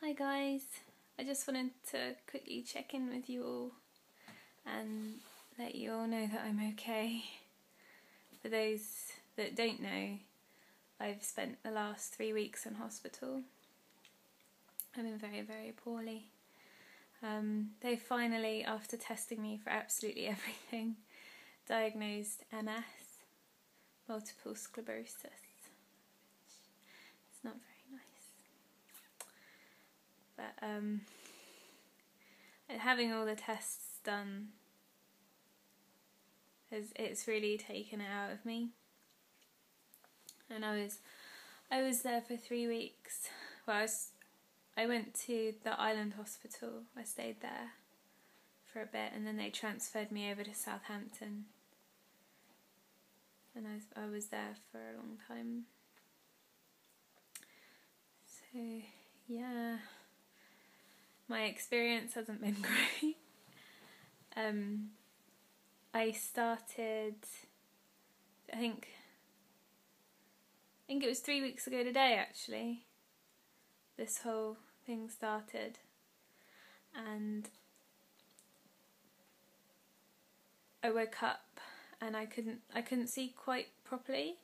Hi guys, I just wanted to quickly check in with you all and let you all know that I'm okay. For those that don't know, I've spent the last 3 weeks in hospital. I've been very, very poorly. They finally, after testing me for absolutely everything, diagnosed MS, Multiple Sclerosis. It's not very nice. But having all the tests done, it's really taken it out of me. And I was there for 3 weeks. Well, I went to the Island Hospital. I stayed there for a bit, and then they transferred me over to Southampton. And I was there for a long time. So, yeah. My experience hasn't been great. I started, I think it was 3 weeks ago today actually, this whole thing started, and I woke up and I couldn't see quite properly.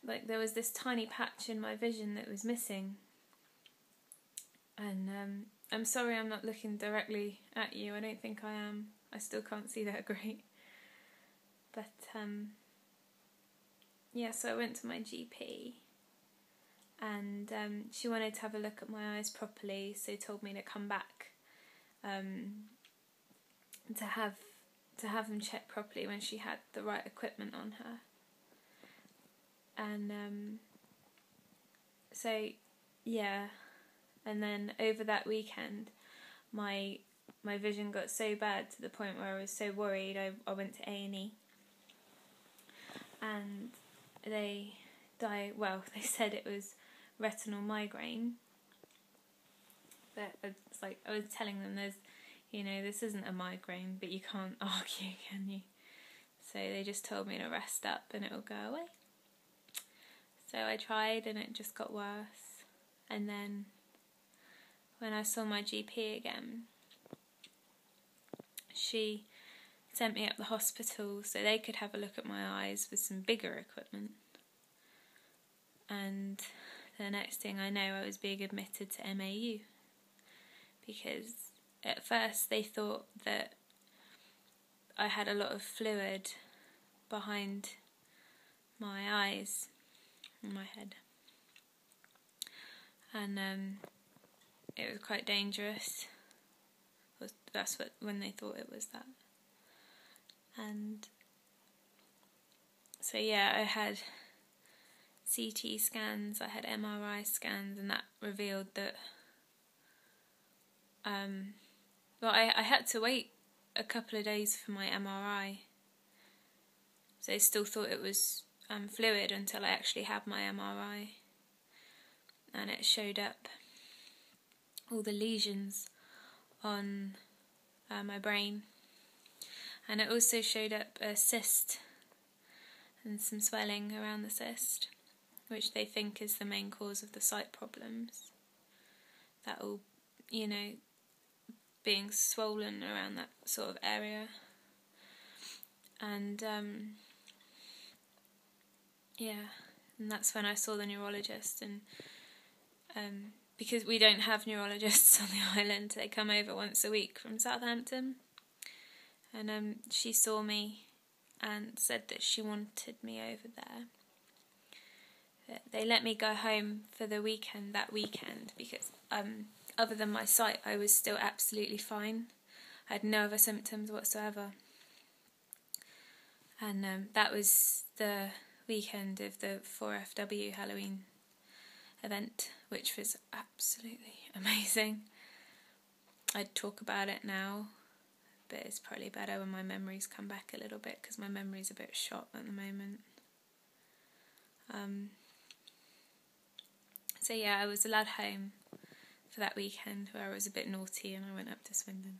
Like there was this tiny patch in my vision that was missing. And I'm sorry I'm not looking directly at you. I don't think I am. I still can't see that great. But yeah, so I went to my GP, and she wanted to have a look at my eyes properly, so told me to come back to have them checked properly when she had the right equipment on her. And so yeah. And then over that weekend, my vision got so bad to the point where I was so worried. I went to A&E, and they said it was retinal migraine. But it's like I was telling them, this isn't a migraine, but you can't argue, can you? So they just told me to rest up and it'll go away. So I tried, and it just got worse. And then when I saw my GP again, she sent me up the hospital so they could have a look at my eyes with some bigger equipment. And the next thing I know, I was being admitted to MAU, because at first they thought that I had a lot of fluid behind my eyes and my head. And it was quite dangerous. That's when they thought it was that. And so yeah, I had CT scans, I had MRI scans, and that revealed that I had to wait a couple of days for my MRI. So I still thought it was fluid until I actually had my MRI, and it showed up all the lesions on my brain, and it also showed up a cyst and some swelling around the cyst, which they think is the main cause of the sight problems. That all, being swollen around that sort of area. And and that's when I saw the neurologist, and because we don't have neurologists on the island, they come over once a week from Southampton, and she saw me and said that she wanted me over there. They let me go home for the weekend that weekend because other than my sight, I was still absolutely fine. I had no other symptoms whatsoever. And that was the weekend of the 4FW Halloween event, which was absolutely amazing. I'd talk about it now, but it's probably better when my memories come back a little bit, because my memory's a bit shot at the moment. So yeah, I was allowed home for that weekend where I was a bit naughty and I went up to Swindon.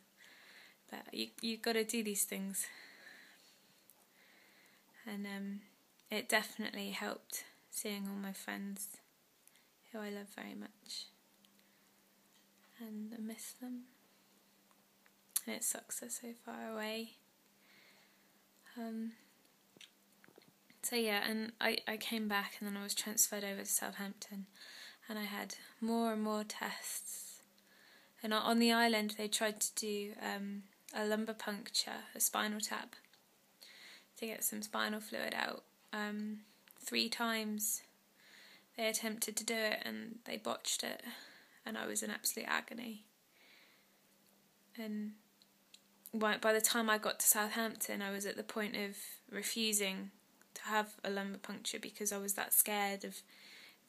But you've got to do these things. And it definitely helped seeing all my friends who I love very much. and I miss them. And it sucks they're so far away. So yeah, and I came back and then I was transferred over to Southampton, and I had more and more tests. And on the island they tried to do a lumbar puncture, a spinal tap, to get some spinal fluid out. 3 times they attempted to do it and they botched it, and I was in absolute agony. And by the time I got to Southampton, I was at the point of refusing to have a lumbar puncture because I was that scared of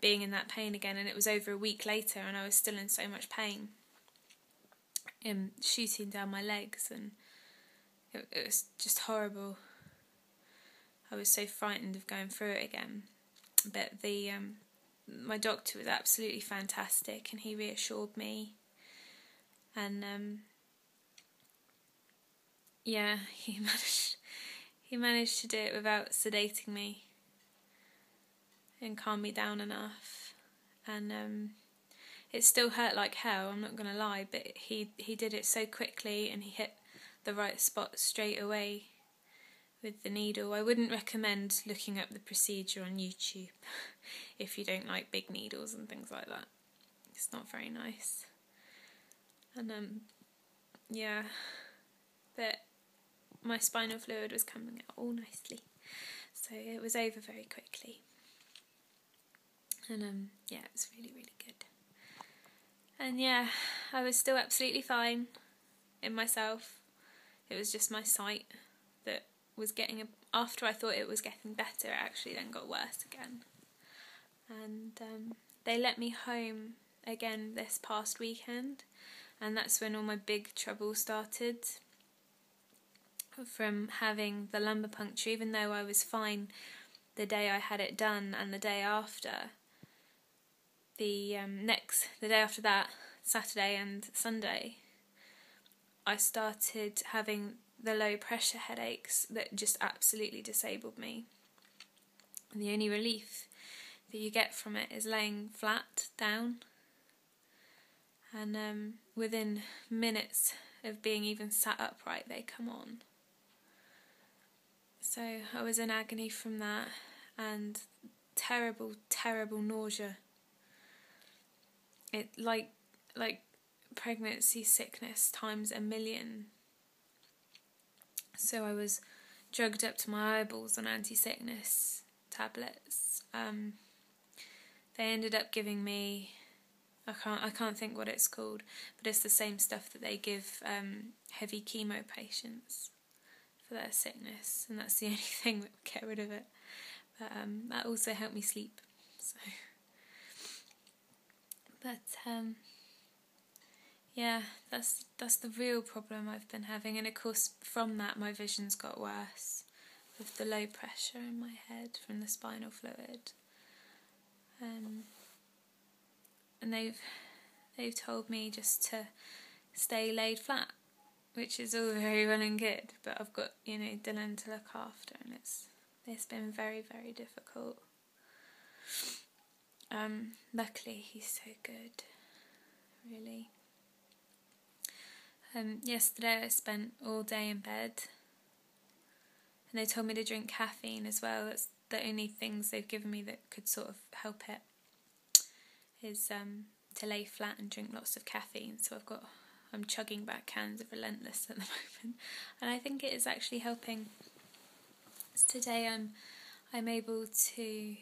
being in that pain again. And it was over a week later and I was still in so much pain, shooting down my legs, and it was just horrible. I was so frightened of going through it again. But my doctor was absolutely fantastic, and he reassured me. And yeah, he managed to do it without sedating me and calm me down enough. And it still hurt like hell, I'm not going to lie, but he did it so quickly, and he hit the right spot straight away with the needle. I wouldn't recommend looking up the procedure on YouTube if you don't like big needles and things like that. It's not very nice. And yeah, but my spinal fluid was coming out all nicely, so it was over very quickly. And yeah, it was really, really good. And yeah, I was still absolutely fine in myself. It was just my sight that was getting, after I thought it was getting better, it actually then got worse again. And they let me home again this past weekend, and that's when all my big trouble started. From having the lumbar puncture, even though I was fine the day I had it done and the day after, the day after that, Saturday and Sunday, I started having the low pressure headaches that just absolutely disabled me. And the only relief that you get from it is laying flat down, and within minutes of being even sat upright they come on. So I was in agony from that, and terrible, terrible nausea. It like pregnancy sickness times 1,000,000. So I was drugged up to my eyeballs on anti-sickness tablets. They ended up giving me, I can't think what it's called, but it's the same stuff that they give heavy chemo patients for their sickness, and that's the only thing that would get rid of it. But that also helped me sleep. So, but yeah, that's the real problem I've been having, and of course from that my vision's got worse with the low pressure in my head from the spinal fluid. And they've told me just to stay laid flat, which is all very well and good, but I've got, Dylan to look after, and it's been very, very difficult. Luckily he's so good, really. Yesterday I spent all day in bed, and they told me to drink caffeine as well. That's the only things they've given me that could sort of help it, is to lay flat and drink lots of caffeine. So I'm chugging back cans of Relentless at the moment, and I think it is actually helping. So today I'm able to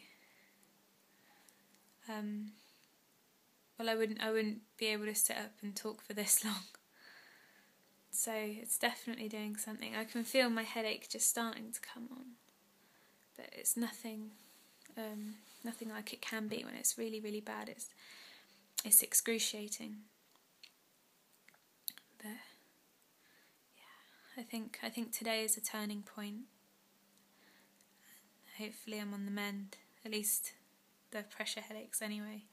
I wouldn't be able to sit up and talk for this long. So it's definitely doing something. I can feel my headache just starting to come on, but it's nothing like it can be when it's really, really bad. It's excruciating. But yeah, I think today is a turning point. Hopefully I'm on the mend, at least the pressure headaches anyway.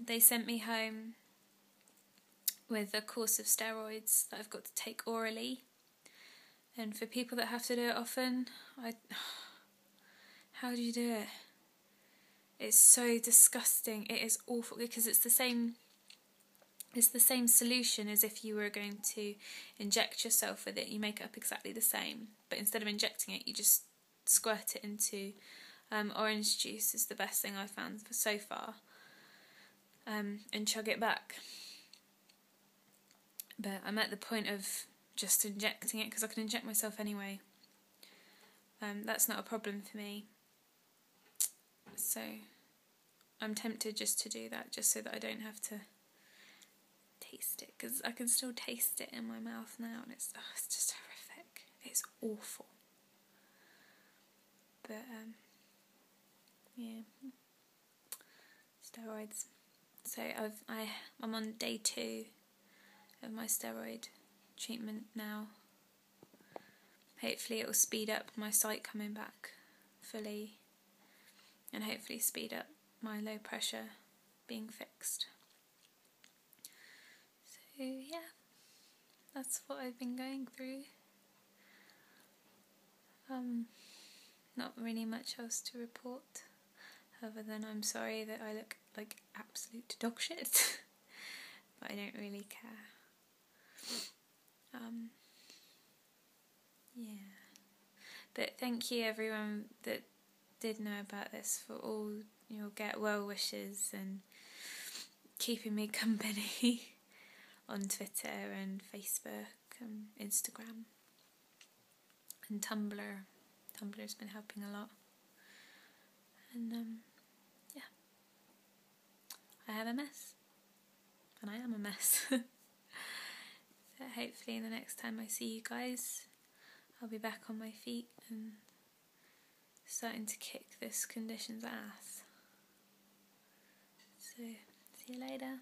They sent me home with a course of steroids that I've got to take orally, and for people that have to do it often, how do you do it? It's so disgusting. It is awful because it's the same It's the same solution as if you were going to inject yourself with it. You make it up exactly the same, but instead of injecting it, you just squirt it into orange juice is the best thing I've found so far, and chug it back. But I'm at the point of just injecting it because I can inject myself anyway. That's not a problem for me. So I'm tempted just to do that, just so that I don't have to taste it, because I can still taste it in my mouth now, and it's just horrific. It's awful. But yeah, steroids. So I'm on day 2 of my steroid treatment now. Hopefully it will speed up my sight coming back fully, and hopefully speed up my low pressure being fixed. So yeah, that's what I've been going through. Not really much else to report, other than I'm sorry that I look like absolute dog shit, but I don't really care. Yeah. But thank you everyone that did know about this, for all your get well wishes and keeping me company on Twitter and Facebook and Instagram and Tumblr. Tumblr's been helping a lot. And yeah, I have a mess, and I am a mess. So hopefully the next time I see you guys, I'll be back on my feet and starting to kick this condition's ass. So see you later.